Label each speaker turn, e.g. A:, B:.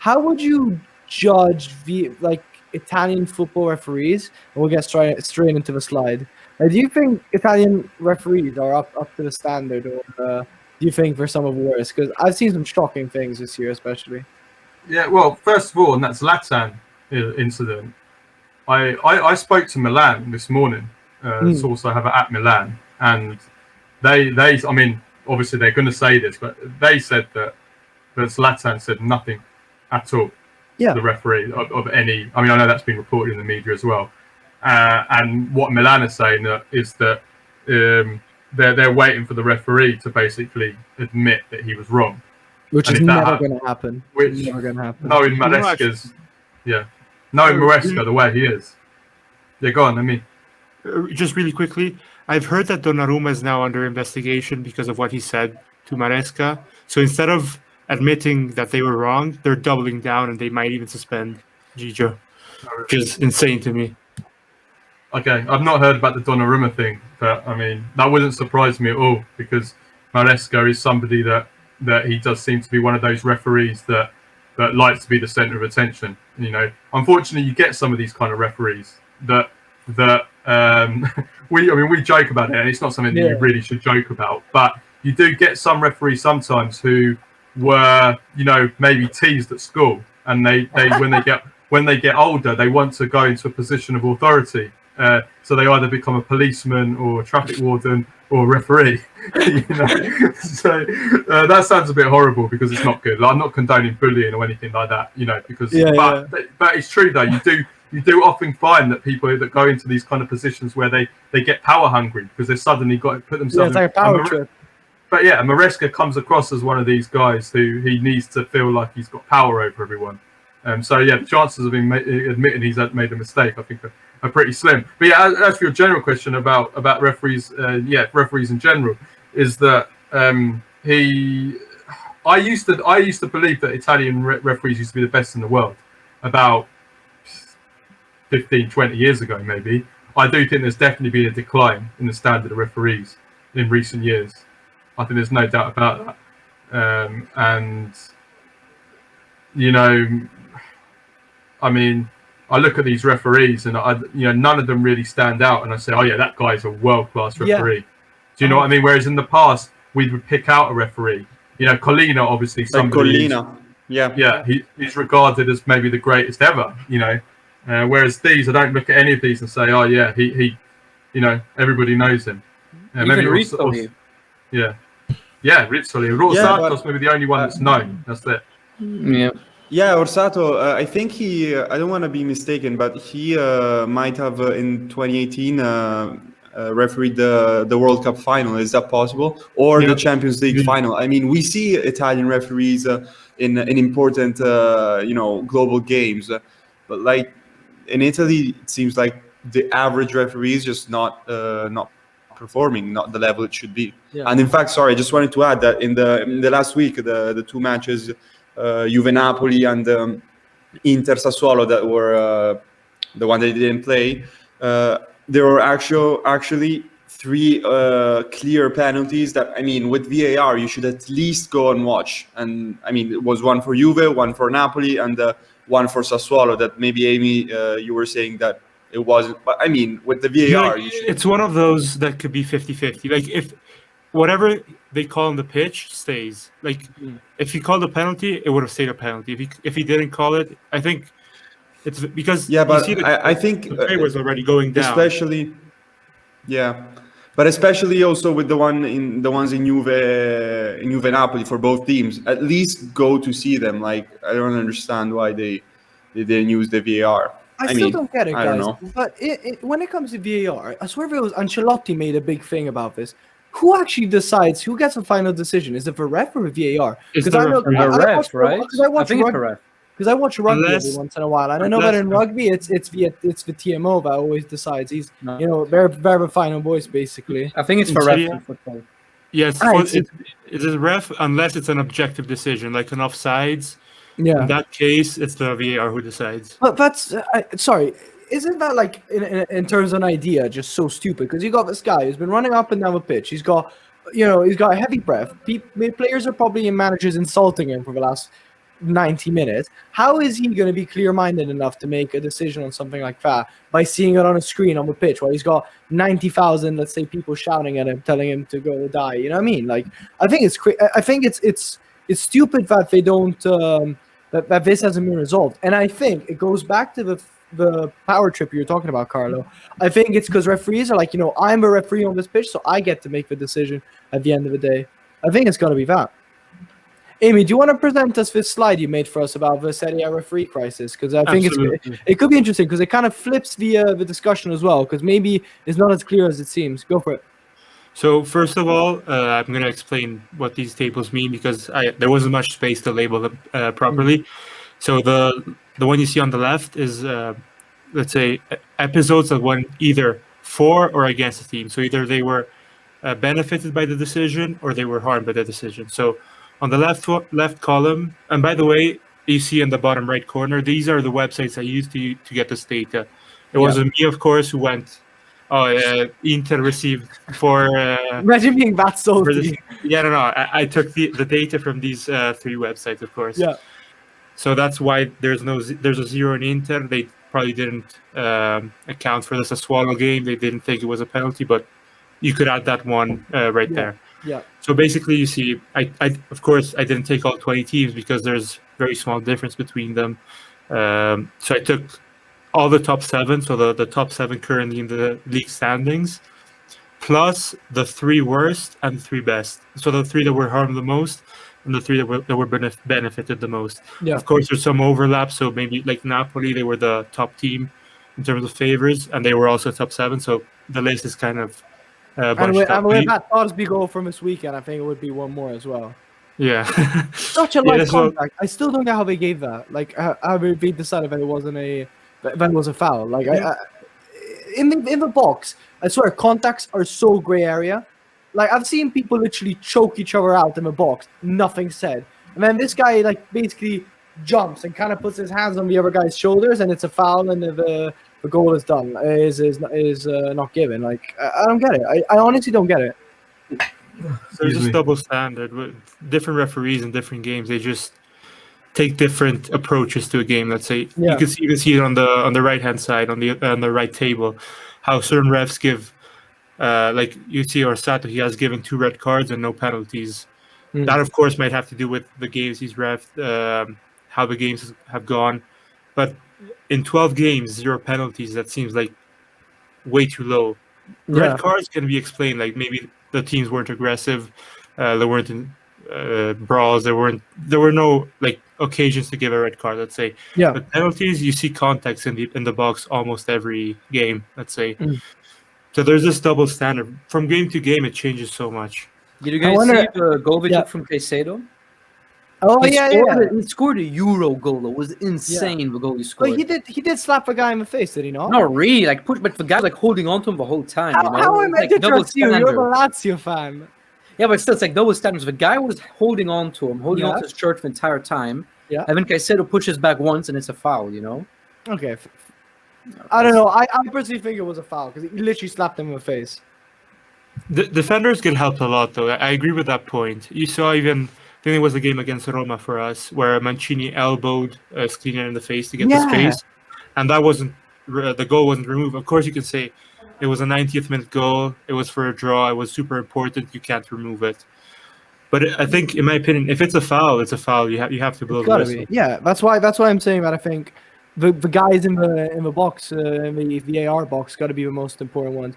A: how would you judge Italian football referees? And we'll get straight into the slide. Do you think Italian referees are up to the standard, or do you think they're some of the worst? Because I've seen some shocking things this year, especially.
B: Yeah, well, first of all, on that Zlatan incident, I spoke to Milan this morning. Source I have at Milan, and they I mean, obviously they're going to say this, but they said that Zlatan said nothing at all to the referee of any. I mean, I know that's been reported in the media as well. And what Milan is saying is that they're waiting for the referee to basically admit that he was wrong.
A: Which is never going to happen.
B: Never going to happen. Knowing Maresca's, knowing Maresca the way he is. Yeah, go on. I mean,
C: just really quickly, I've heard that Donnarumma is now under investigation because of what he said to Maresca. So instead of admitting that they were wrong, they're doubling down, and they might even suspend Gigio, which is insane to me.
B: Okay, I've not heard about the Donnarumma thing, but I mean, that wouldn't surprise me at all, because Maresca is somebody that he does seem to be one of those referees that likes to be the centre of attention. You know, unfortunately, you get some of these kind of referees that we joke about it, and it's not something that you really should joke about. But you do get some referees sometimes who were, maybe teased at school, and they when they get older, they want to go into a position of authority. So they either become a policeman or a traffic warden or a referee. So that sounds a bit horrible, because it's not good. Like, I'm not condoning bullying or anything like that, because but it's true though. You do often find that people that go into these kind of positions where they get power hungry, because they've suddenly got to put themselves.
A: It's like a power trip.
B: But yeah, Maresca comes across as one of these guys who he needs to feel like he's got power over everyone. So yeah, the chances of him admitting he's made a mistake, I think, are pretty slim. But yeah, as for your general question about referees, referees in general, is that I used to believe that Italian referees used to be the best in the world about 15, 20 years ago, maybe. I do think there's definitely been a decline in the standard of referees in recent years. I think there's no doubt about that. And I mean, I look at these referees, and none of them really stand out, and I say, oh yeah, that guy's a world-class referee. Do you know what I mean? Whereas in the past, we would pick out a referee. Collina, obviously, somebody. He's regarded as maybe the greatest ever. Whereas these, I don't look at any of these and say, oh yeah, he everybody knows him.
D: Maybe Rizzoli.
B: Rizzoli. Rosato's maybe the only one that's known. That's it.
E: Yeah, Orsato, I think I don't want to be mistaken, but he might have in 2018 refereed the World Cup final. Is that possible? Or the Champions League final? I mean, we see Italian referees in important, global games. But like in Italy, it seems like the average referee is just not performing, not the level it should be. Yeah. And in fact, sorry, I just wanted to add that in the last week, the two matches, Juve Napoli and Inter Sassuolo, that were the one that didn't play, there were actually three clear penalties that, I mean, with VAR you should at least go and watch. And I mean, it was one for Juve, one for Napoli, and one for Sassuolo that maybe, Amy, you were saying that it wasn't. But I mean, with the VAR,
C: it's one of those that could be 50-50. Like, if whatever they call on the pitch stays. Like, if he called a penalty, it would have stayed a penalty. If he didn't call it, I think it's because
E: but I think
C: the was already going down.
E: Especially also with the ones in Juve Napoli for both teams. At least go to see them. Like, I don't understand why they didn't use the VAR.
A: I still don't get it, guys.
E: I don't know.
A: But when it comes to VAR, I swear it was Ancelotti made a big thing about this. Who actually decides who gets a final decision? Is it the ref or the VAR?
D: It's the ref, right? I think it's the ref.
A: Because I watch rugby every once in a while, and I know that in rugby it's the TMO that always decides. He's they're the final voice basically.
D: I think it's for ref in football.
C: Yes, it's a ref unless it's an objective decision, like an offsides.
A: Yeah.
C: In that case, it's the VAR who decides.
A: But that's sorry. Isn't that, like, in terms of an idea, just so stupid? Because you got this guy who's been running up and down the pitch. He's got, he's got a heavy breath. Players are probably in managers insulting him for the last 90 minutes. How is he going to be clear-minded enough to make a decision on something like that by seeing it on a screen on the pitch while he's got 90,000, let's say, people shouting at him, telling him to go die? You know what I mean? Like, I think it's stupid that they don't that this hasn't been resolved. And I think it goes back to the power trip you're talking about, Carlo. I think it's because referees are like, I'm a referee on this pitch, so I get to make the decision at the end of the day. I think it's got to be that. Amy, do you want to present us this slide you made for us about the Serie A referee crisis? Because I think it could be interesting because it kind of flips the discussion as well, because maybe it's not as clear as it seems. Go for it.
C: So first of all, I'm going to explain what these tables mean because there wasn't much space to label them properly. So the one you see on the left is, let's say, episodes that went either for or against the team. So either they were benefited by the decision or they were harmed by the decision. So on the left column, and by the way, you see in the bottom right corner, these are the websites I used to get this data. It wasn't me, of course, who went, Inter received for...
A: Imagine being that salty.
C: Yeah, no. I took the data from these 3 websites, of course.
A: Yeah.
C: So that's why there's a 0 in Inter. They probably didn't account for the Sassuolo game. They didn't think it was a penalty, but you could add that one right there.
A: Yeah.
C: So basically, you see, I of course I didn't take all 20 teams because there's very small difference between them. So I took all the top 7, so the top 7 currently in the league standings, plus the 3 worst and the 3 best. So the 3 that were harmed the most and the 3 that were benefited the most.
A: Yeah.
C: Of course, there's some overlap. So maybe like Napoli, they were the top team in terms of favors, and they were also top 7. So the list is kind of.
A: And with that Thorsby goal from this weekend, I think it would be one more as well.
C: Yeah.
A: Such a light contact. I still don't know how they gave that. Like, how they decided that it wasn't that was a foul. Like, in the box, I swear, contacts are so gray area. Like, I've seen people literally choke each other out in the box, nothing said. And then this guy, like, basically jumps and kind of puts his hands on the other guy's shoulders, and it's a foul, and the goal is done. Is not given. Like, I don't get it. I honestly don't get it.
C: There's just double standard with different referees in different games. They just take different approaches to a game. Let's say you can see it on the right hand side on the right table, how certain refs give, like you see Orsato, he has given 2 red cards and no penalties. That of course might have to do with the games he's refed, how the games have gone, but in 12 games, 0 penalties. That seems like way too low. Red cards can be explained, like maybe the teams weren't aggressive, there weren't brawls, there were no like occasions to give a red card. Let's say. Yeah. But penalties, you see contacts in the box almost every game. Let's say. So there's this double standard. From game to game, it changes so much.
D: Did you guys see the goal we took from Caicedo?
A: Oh, he
D: scored a Euro goal. It was insane, the goal he scored.
A: But he did slap a guy in the face, did he not?
D: Not really. Like, but the guy's like holding on to him the whole time.
A: How am I to trust you? You're a Lazio fan.
D: Yeah, but still, it's like double standards. The guy was holding on to him, holding on to his shirt the entire time. Yeah. And then Caicedo pushes back once, and it's a foul,
A: Okay. I don't know. I personally think it was a foul because he literally slapped him in the face.
C: The defenders can help a lot, though. I agree with that point. You saw even... I think it was the game against Roma for us where Mancini elbowed Skriniar in the face to get the space, and that wasn't the goal wasn't removed. Of course, you can say it was a 90th minute goal. It was for a draw. It was super important. You can't remove it. But I think, in my opinion, if it's a foul, it's a foul. You have to blow the whistle.
A: Yeah, that's why I'm saying that. I think the guys in the box, in the VAR box, got to be the most important ones.